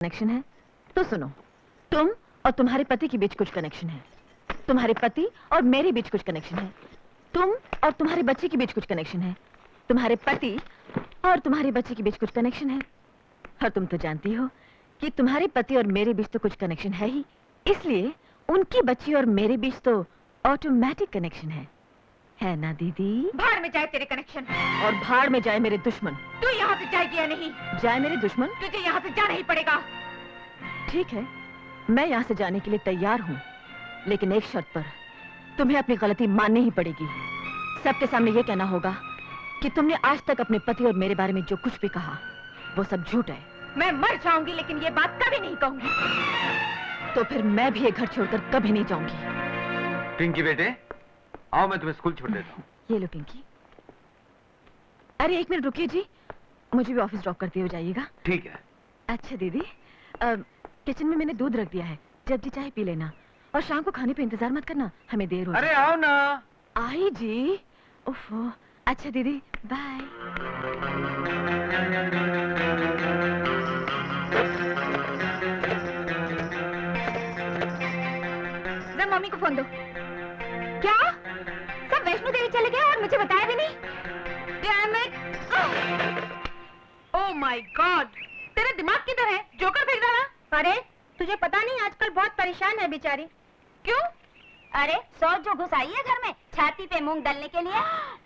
Connection है तो सुनो। तुम और तुम्हारे पति के बीच कुछ कनेक्शन है, तुम्हारे पति और मेरे बीच कुछ कनेक्शन है, तुम और तुम्हारे बच्चे के बीच कुछ कनेक्शन है, तुम्हारे पति और तुम्हारे बच्चे के बीच कुछ कनेक्शन है। और तुम तो जानती हो कि तुम्हारे पति और मेरे बीच तो कुछ कनेक्शन है ही, इसलिए उनकी बच्ची और मेरे बीच तो ऑटोमेटिक कनेक्शन है ना दीदी? भाड़ में जाए तेरे कनेक्शन और भाड़ में जाए मेरे दुश्मन। तू यहाँ से जाएगी या नहीं? जाए मेरे दुश्मन? तुझे यहाँ से जाना ही पड़ेगा। ठीक है, मैं यहाँ से जाने के लिए तैयार हूँ, लेकिन एक शर्त पर। तुम्हें अपनी गलती माननी ही पड़ेगी। सबके सामने ये कहना होगा कि तुमने आज तक अपने पति और मेरे बारे में जो कुछ भी कहा वो सब झूठ है। मैं मर जाऊंगी लेकिन ये बात कभी नहीं कहूंगी। तो फिर मैं भी ये घर छोड़कर कभी नहीं जाऊंगी। पिंकी बेटे, आओ मैं तुम्हें स्कूल छोड़ देता हूँ। ये लो पिंकी। अरे एक मिनट रुकिए जी, मुझे भी ऑफिस ड्रॉप करते हुए जाइएगा। ठीक है। अच्छा दीदी, किचन में मैंने दूध रख दिया है, जब जी चाहे पी लेना, और शाम को खाने पे इंतजार मत करना, हमें देर हो। अरे आओ ना। आई जी। ओफो। अच्छा दीदी, बाय। मम्मी को फोन दो। क्या सब वैष्णो देवी चले गए और मुझे बताया भी नहीं? Damn it! Oh my God! तेरा दिमाग किधर है? जोकर फेंक डाला? अरे तुझे पता नहीं आजकल बहुत परेशान है बेचारी। क्यों? अरे सौत जो घुस आई है घर में छाती पे मूंग डालने के लिए।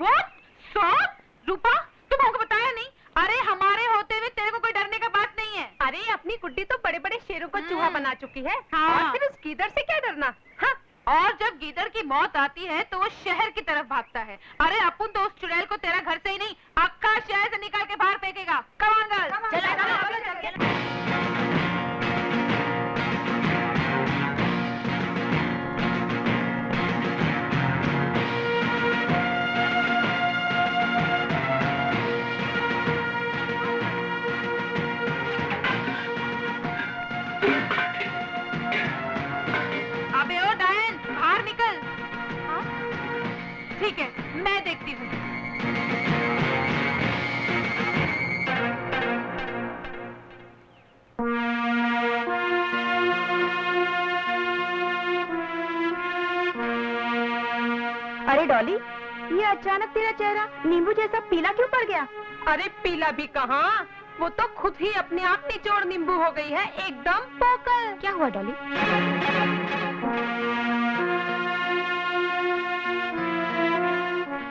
What? सौत? रूपा तुम हमको बताया नहीं? अरे हमारे होते हुए तेरे को कोई डरने का बात नहीं है। अरे अपनी गुड्डी तो बड़े बड़े शेरों को चूहा बना चुकी है। और फिर उस गीदड़ से क्या डरना? हाँ? और जब गीदड़ की मौत आती है तो वो शहर की तरफ भागता है। अरे अपन तो उस चुड़ैल को तेरा घर से ही नहीं अक्का शहर से निकाल के बाहर फेंकेगा। Come on girl. ठीक है, मैं देखती हूँ। अरे डॉली, ये अचानक तेरा चेहरा नींबू जैसा पीला क्यों पड़ गया? अरे पीला भी कहाँ, वो तो खुद ही अपने आप निचोड़ नींबू हो गई है, एकदम पोकल। क्या हुआ डॉली?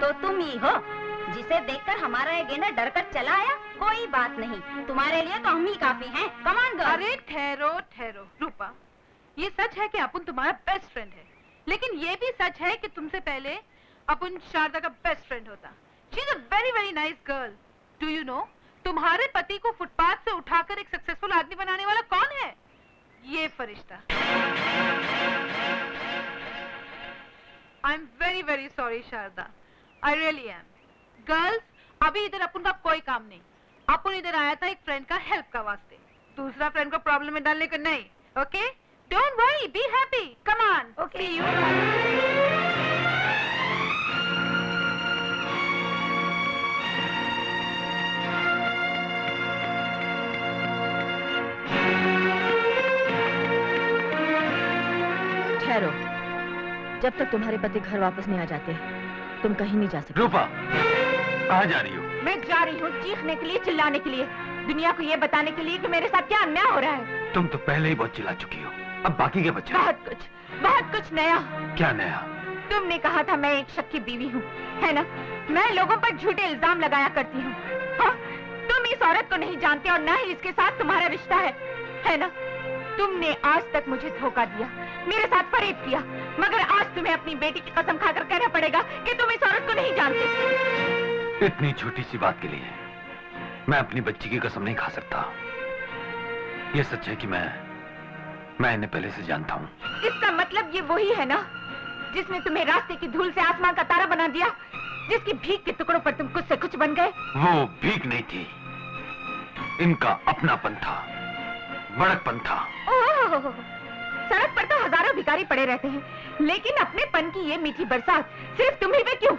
तो तुम ही हो जिसे देखकर हमारा ये गेंडा डरकर चला आया। कोई बात नहीं, तुम्हारे लिए तो हम ही काफी हैं। Come on girl. अरे ठहरो ठहरो रूपा, ये सच है कि अपुन तुम्हारा बेस्ट फ्रेंड है, लेकिन ये भी सच है कि तुमसे पहले अपुन शारदा का बेस्ट फ्रेंड होता। She is a very very nice girl. Do you know, तुम्हारे पति को फुटपाथ से उठाकर एक सक्सेसफुल आदमी बनाने वाला कौन है? ये फरिश्ता। I am very very sorry Sharda, I really am. Girls, अभी इधर अपन का कोई काम नहीं। अपन इधर आया था एक फ्रेंड का हेल्प का वास्ते, दूसरा फ्रेंड को प्रॉब्लम में डालने को नहीं। Okay? Don't worry, be happy. Come on. Okay. See you. ठहरो, जब तक तुम्हारे पति घर वापस नहीं आ जाते तुम कहीं नहीं जा सकते। रूपा, कहाँ जा रही हो? मैं जा रही हूँ चीखने के लिए, चिल्लाने के लिए, दुनिया को ये बताने के लिए कि मेरे साथ क्या अन्याय हो रहा है। तुम तो पहले ही बहुत चिल्ला चुकी हो, अब बाकी क्या बचा? बहुत कुछ नया। क्या नया? तुमने कहा था मैं एक शक की बीवी हूँ, है ना? मैं लोगों पर झूठे इल्जाम लगाया करती हूँ। हाँ? तुम इस औरत को नहीं जानते और न ही इसके साथ तुम्हारा रिश्ता है ना? तुमने आज तक मुझे धोखा दिया, मेरे साथ फरेब किया, मगर आज तुम्हें अपनी बेटी की कसम खाकर कहना पड़ेगा कि तुम इस औरत को नहीं जानते। इतनी छोटी सी बात के लिए मैं अपनी बच्ची की कसम नहीं खा सकता। ये सच है कि मैं इन्हें पहले से जानता हूँ। इसका मतलब ये वही है ना जिसने तुम्हें रास्ते की धूल से आसमान का तारा बना दिया, जिसकी भीख के टुकड़ों पर तुम कुछ से कुछ बन गए। वो भीख नहीं थी, इनका अपनापन था, बड़कपन था। सड़क पर तो हजारों भिखारी पड़े रहते हैं, लेकिन अपने पन की ये मीठी बरसात सिर्फ तुम्ही पे क्यों?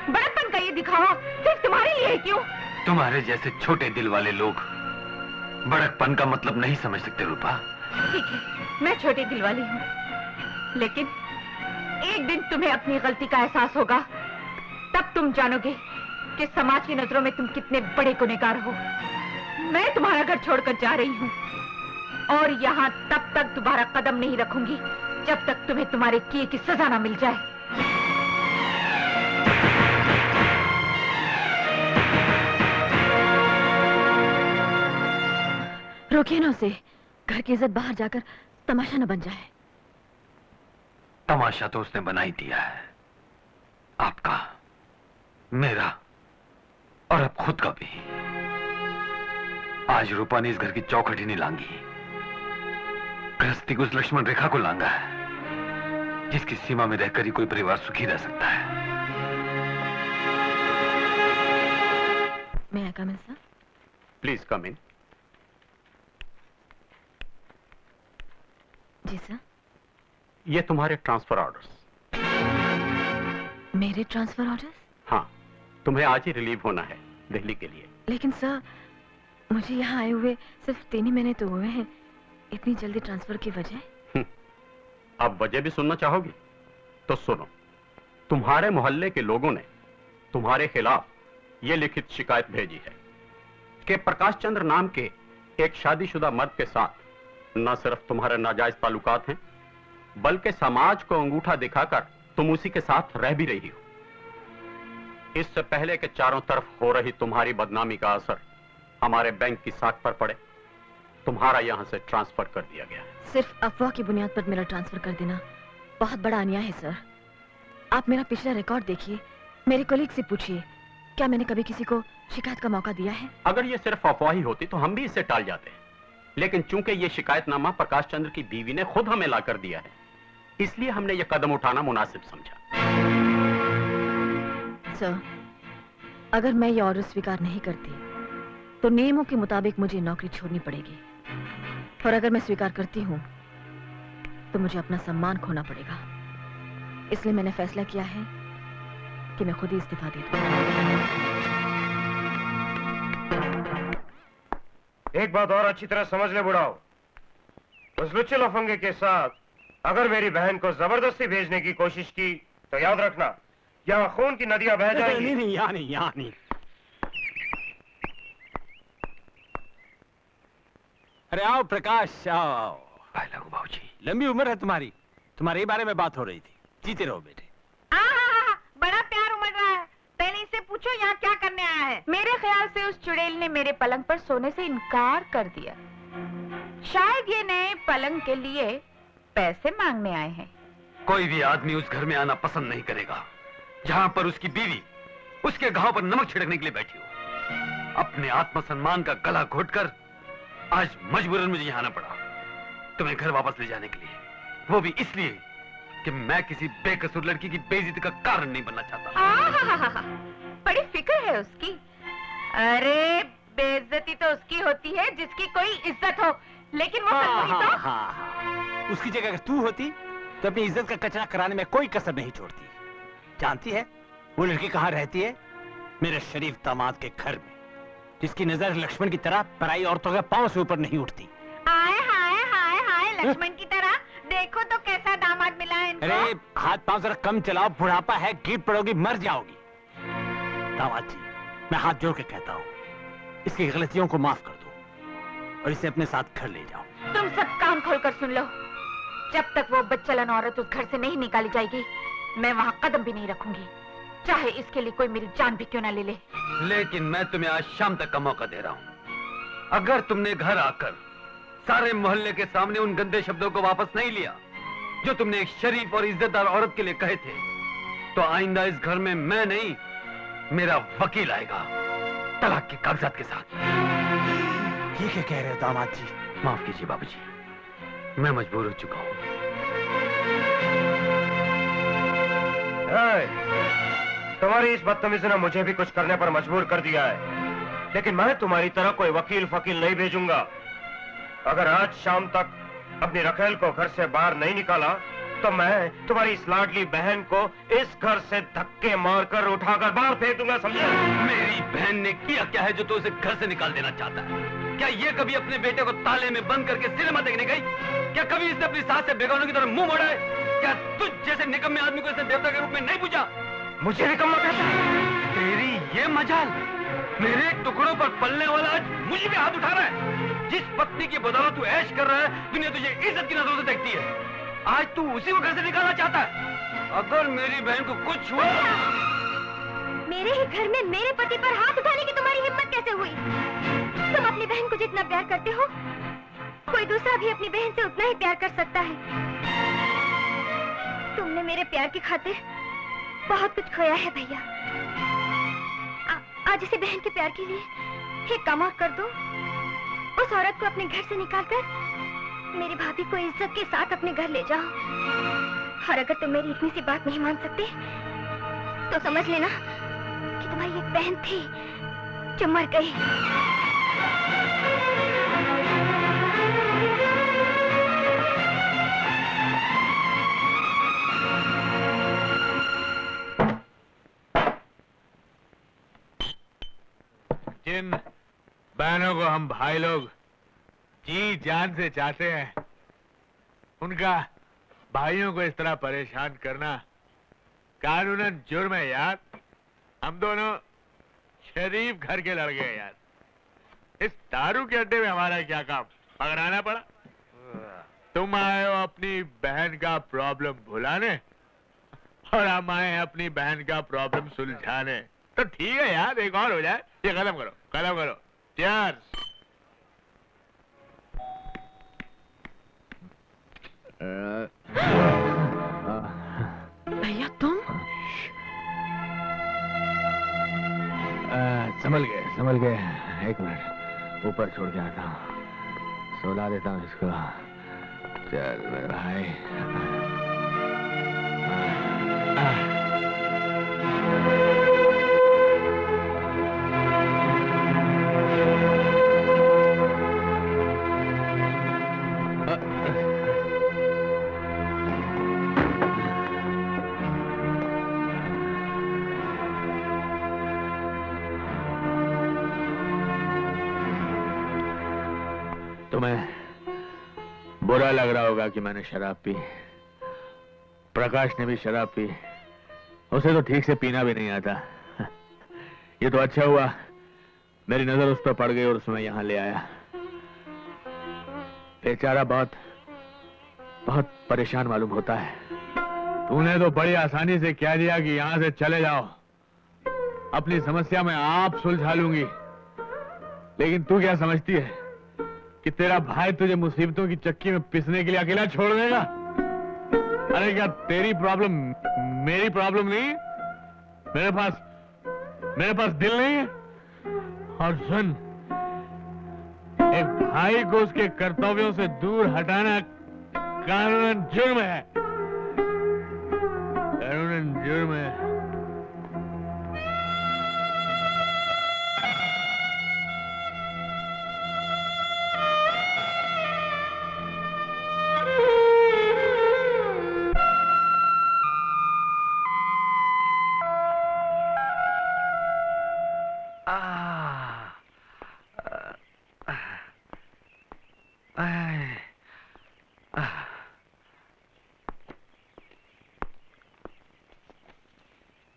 बड़कपन का ये दिखावा सिर्फ तुम्हारे लिए क्यों? तुम्हारे जैसे छोटे दिल वाले लोग बड़कपन का मतलब नहीं समझ सकते रूपा। ठीक है, मैं छोटे दिल वाली हूँ, लेकिन एक दिन तुम्हें अपनी गलती का एहसास होगा, तब तुम जानोगे कि समाज की नजरों में तुम कितने बड़े गुनहगार हो। मैं तुम्हारा घर छोड़कर जा रही हूँ और यहाँ तब तक दोबारा कदम नहीं रखूंगी जब तक तुम्हें तुम्हारे किए की सजा ना मिल जाए। रोकिए ना उसे, घर की इज्जत बाहर जाकर तमाशा न बन जाए। तमाशा तो उसने बना ही दिया है, आपका, मेरा और अब खुद का भी। आज रूपा ने इस घर की चौखट ही नहीं लांगी, गृहस्थी को उस लक्ष्मण रेखा को लांगा है जिसकी सीमा में रहकर ही कोई परिवार सुखी रह सकता है। मैं come in sir? Please come in. जी सर। ये तुम्हारे ट्रांसफर ऑर्डर्स। मेरे ट्रांसफर ऑर्डर्स? हाँ, तुम्हें आज ही रिलीव होना है दिल्ली के लिए। लेकिन सर, मुझे यहाँ आए हुए सिर्फ 3 ही महीने तो हुए हैं, इतनी जल्दी ट्रांसफर की वजह? अब वजह भी सुनना चाहोगी तो सुनो। तुम्हारे मोहल्ले के लोगों ने तुम्हारे खिलाफ ये लिखित शिकायत भेजी है कि प्रकाश चंद्र नाम के एक शादीशुदा मर्द के साथ न सिर्फ तुम्हारे नाजायज ताल्लुकात हैं, बल्कि समाज को अंगूठा दिखाकर तुम उसी के साथ रह भी रही हो। इससे पहले कि चारों तरफ हो रही तुम्हारी बदनामी का असर हमारे बैंक की साख पर पड़े, तुम्हारा यहां से ट्रांसफर कर दिया गया। सिर्फ अफवाह की बुनियाद पर मेरा ट्रांसफर कर देना बहुत बड़ा अन्याय है सर। आप मेरा पिछला रिकॉर्ड देखिए, मेरे कलीग से पूछिए, क्या मैंने कभी किसी को शिकायत का मौका दिया है? अगर ये सिर्फ अफवाह ही होती तो हम भी इसे टाल जाते हैं, लेकिन चूंकि ये शिकायतनामा प्रकाश चंद्र की बीवी ने खुद हमें लाकर दिया है, इसलिए हमने ये कदम उठाना मुनासिब समझा। सर, अगर मैं ये ऑर्डर स्वीकार नहीं करती तो नियमों के मुताबिक मुझे नौकरी छोड़नी पड़ेगी, और अगर मैं स्वीकार करती हूँ तो मुझे अपना सम्मान खोना पड़ेगा। इसलिए मैंने फैसला किया है कि मैं खुद ही इस्तीफा दे दूं। एक बात और अच्छी तरह समझ ले बुढ़ाओ, उस लुच्चे लफंगे के साथ अगर मेरी बहन को जबरदस्ती भेजने की कोशिश की तो याद रखना, यहाँ खून की नदियां बह जाएंगी। नहीं, यहाँ नहीं, यहाँ नहीं। अरे आओ प्रकाश, आओ। भाई लगू बाबूजी। लंबी उम्र है तुम्हारी, तुम्हारे ही बारे में बात हो रही थी। जीते रहो बेटे। बड़ा प्यार उमड़ रहा है। पहले इससे पूछो यहाँ क्या करने आया है। मेरे ख्याल से उस चुड़ैल ने मेरे पलंग पर सोने से इनकार कर दिया। शायद ये नए पलंग के लिए पैसे मांगने आए हैं। कोई भी आदमी उस घर में आना पसंद नहीं करेगा जहां पर उसकी बीवी उसके घाव पर नमक छिड़कने के लिए बैठी हो। अपने आत्मसम्मान का गला घोटकर आज मजबूरन मुझे यहाँ आना पड़ा तुम्हें घर वापस ले जाने के लिए, वो भी इसलिए कि मैं किसी बेकसूर लड़की की बेइज्जती का कारण नहीं बनना चाहता। बड़ी फिक्र है उसकी। अरे बेइज्जती तो उसकी होती है जिसकी कोई इज्जत हो, लेकिन वो हाँ। उसकी जगह अगर तू होती तो अपनी इज्जत का कचरा कराने में कोई कसर नहीं छोड़ती। जानती है वो लड़की कहाँ रहती है? मेरे शरीफ दामाद के घर में, जिसकी नजर लक्ष्मण की तरह पराई औरतों के पांव से ऊपर नहीं उठती। हाय हाय हाय हाय, लक्ष्मण की तरह। देखो तो कैसा दामाद मिला है इनको। अरे हाथ पांव जरा कम चलाओ, बुढ़ापा है, गिर पड़ोगी, मर जाओगी। दामाद जी, मैं हाथ जोड़ के कहता हूँ, इसकी गलतियों को माफ कर दो और इसे अपने साथ घर ले जाओ। तुम सब कान खोलकर सुन लो, जब तक वो बच्चलन औरत उस घर से नहीं निकाली जाएगी, मैं वहाँ कदम भी नहीं रखूंगी, चाहे इसके लिए कोई मेरी जान भी क्यों ना ले ले। लेकिन मैं तुम्हें आज शाम तक का मौका दे रहा हूँ। अगर तुमने घर आकर सारे मोहल्ले के सामने उन गंदे शब्दों को वापस नहीं लिया जो तुमने एक शरीफ और इज्जतदार औरत के लिए कहे थे, तो आइंदा इस घर में मैं नहीं, मेरा वकील आएगा तलाक के कागजात के साथ। ये क्या कह रहे हो दामाद जी? माफ कीजिए बाबूजी, मैं मजबूर हो चुका हूँ। तुम्हारी इस बदतमीजी ने मुझे भी कुछ करने पर मजबूर कर दिया है, लेकिन मैं तुम्हारी तरह कोई वकील फकील नहीं भेजूंगा। अगर आज शाम तक अपनी रखेल को घर से बाहर नहीं निकाला तो मैं तुम्हारी इस लाडली बहन को इस घर से धक्के मारकर उठाकर बाहर फेंक दूंगा, समझे? मेरी बहन ने किया क्या है जो तो उसे घर से निकाल देना चाहता है? क्या ये कभी अपने बेटे को ताले में बंद करके सिनेमा देखने गई? क्या कभी इसने अपनी सास से बेगानों की तरह मुंह मोड़ा है? क्या तुझ जैसे निकम्मे आदमी को इसने देवता के रूप में नहीं पूछा? मुझे निकम्मा कहता है? तेरी ये मजाल, मेरे टुकड़ों पर पलने वाला आज मुझे भी हाथ उठा रहा है। जिस पत्नी की बदौलत तू ऐश कर रहा है, दुनिया तुझे इज्जत की नजरों से देखती है। आज तू उसी को घर से निकालना चाहता है। अगर मेरी बहन को कुछ हुआ, मेरे ही घर में मेरे पति पर हाथ उठाने की तुम्हारी हिम्मत कैसे हुई? तुम अपनी बहन को जितना प्यार करते हो, कोई दूसरा भी अपनी बहन से उतना ही प्यार कर सकता है। तुमने मेरे प्यार की खातिर बहुत कुछ खोया है भैया। आज इसी बहन के प्यार के लिए एक काम और कर दो। उस औरत को अपने घर से निकालकर मेरी भाभी को इज्जत के साथ अपने घर ले जाओ। और अगर तुम मेरी इतनी सी बात नहीं मान सकते तो समझ लेना कि तुम्हारी एक बहन थी जो मर गई। जिन बहनों को हम भाई लोग जी जान से चाहते हैं, उनका भाइयों को इस तरह परेशान करना कानूनन जुर्म है यार। हम दोनों शरीफ घर के लड़के हैं यार। इस दारू के अड्डे में हमारा क्या काम? पकड़ाना पड़ा। तुम आए हो अपनी बहन का प्रॉब्लम भुलाने और हम आए हैं अपनी बहन का प्रॉब्लम सुलझाने। तो ठीक है यार, एक और हो जाए। ये खत्म करो, खत्म करो। चीयर्स। भैया तुम? संभल गए। एक मिनट, ऊपर छोड़ के आता हूँ, सुला देता हूँ इसको। चल मेरे भाई। तुम्हें बुरा लग रहा होगा कि मैंने शराब पी। प्रकाश ने भी शराब पी। उसे तो ठीक से पीना भी नहीं आता। ये तो अच्छा हुआ मेरी नजर उस पर पड़ गई और उसमें यहां ले आया। बेचारा बहुत बहुत परेशान मालूम होता है। तूने तो बड़ी आसानी से कह दिया कि यहां से चले जाओ, अपनी समस्या मैं आप सुलझा लूंगी। लेकिन तू क्या समझती है कि तेरा भाई तुझे मुसीबतों की चक्की में पिसने के लिए अकेला छोड़ देगा? अरे क्या तेरी प्रॉब्लम मेरी प्रॉब्लम नहीं? मेरे पास दिल नहीं है? और सुन, एक भाई को उसके कर्तव्यों से दूर हटाना कानूनन जुर्म है। कानूनन जुर्म है।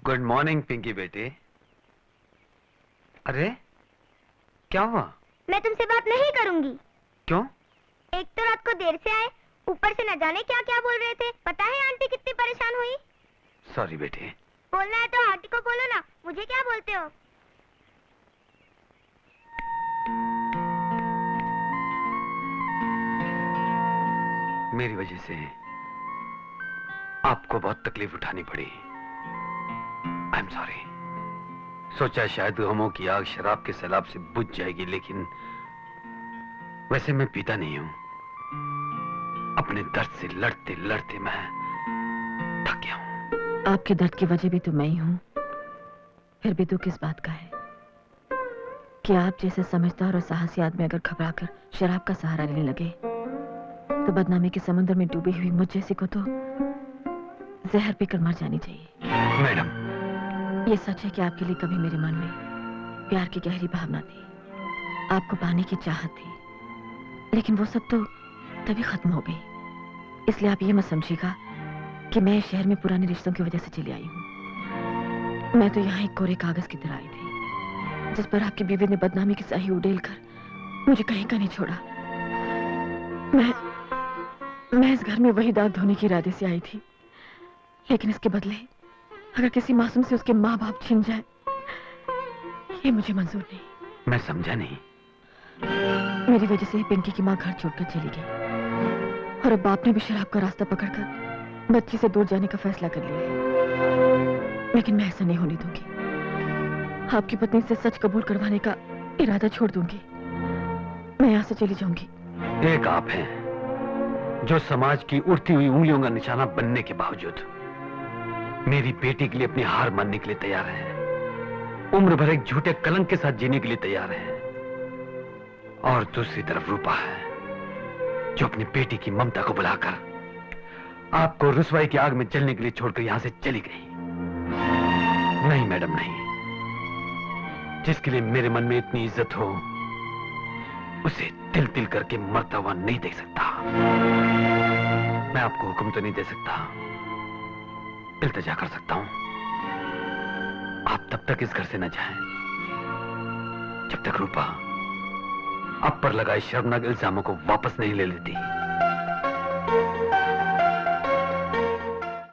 गुड मॉर्निंग पिंकी बेटे। अरे क्या हुआ? मैं तुमसे बात नहीं करूंगी। क्यों? एक तो रात को देर से आए, ऊपर से न जाने क्या क्या बोल रहे थे। पता है आंटी कितनी परेशान हुई? सॉरी बेटे। बोलना है तो आंटी को बोलो ना, मुझे क्या बोलते हो? मेरी वजह से आपको बहुत तकलीफ उठानी पड़ी। I am sorry. सोचा शायद गमों की आग शराब के सैलाब से बुझ जाएगी, लेकिन वैसे मैं पीता नहीं हूं। अपने दर्द से लड़ते लड़ते मैं थक गया हूं। आपके दर्द की वजह भी तो मैं ही हूं। फिर भी दुख किस बात का है कि आप जैसे समझदार और साहसी आदमी अगर घबराकर शराब का सहारा लेने लगे तो बदनामी के समुद्र में डूबी हुई मुझ जैसी को तो जहर पीकर मर जानी चाहिए। मैडम, ये सच है कि आपके लिए कभी मेरे मन में प्यार की गहरी भावना थी, आपको पाने की चाहत थी, लेकिन वो सब तो तभी खत्म हो गई। इसलिए आप ये मत समझिएगा कि मैं इस शहर में पुराने रिश्तों की वजह से चली आई हूँ। मैं तो यहाँ एक कोरे कागज की तरह आई थी, जिस पर आपकी बीवी ने बदनामी की स्याही उड़ेल कर मुझे कहीं का नहीं छोड़ा। मैं इस घर में वही दाग धोने के इरादे से आई थी, लेकिन इसके बदले अगर किसी मासूम से उसके माँ बाप छिन जाए, ये मुझे मंजूर नहीं। मैं समझा नहीं। मेरी वजह से ही पिंकी की माँ घर छोड़कर चली गई और अब बाप ने भी शराब का रास्ता पकड़कर बच्ची से दूर जाने का फैसला कर लिया है। लेकिन मैं ऐसा नहीं होने दूंगी। आपकी पत्नी से सच कबूल करवाने का इरादा छोड़ दूंगी। मैं यहाँ से चली जाऊंगी। एक आप हैं जो समाज की उड़ती हुई उंगलियों का निशाना बनने के बावजूद मेरी बेटी के लिए अपनी हार मानने के लिए तैयार है, उम्र भर एक झूठे कलंक के साथ जीने के लिए तैयार है। और दूसरी तरफ रूपा है जो अपनी बेटी की ममता को बुलाकर आपको रुसवाई की आग में जलने के लिए छोड़कर यहां से चली गई। नहीं मैडम, नहीं। जिसके लिए मेरे मन में इतनी इज्जत हो, उसे तिल तिल करके मरता हुआ नहीं देख सकता। मैं आपको हुक्म तो नहीं दे सकता, इल्तिजा कर सकता हूं। आप तब तक इस घर से न जाएं जब तक रूपा अब पर लगाए शर्मनाक इल्जामों को वापस नहीं ले लेती।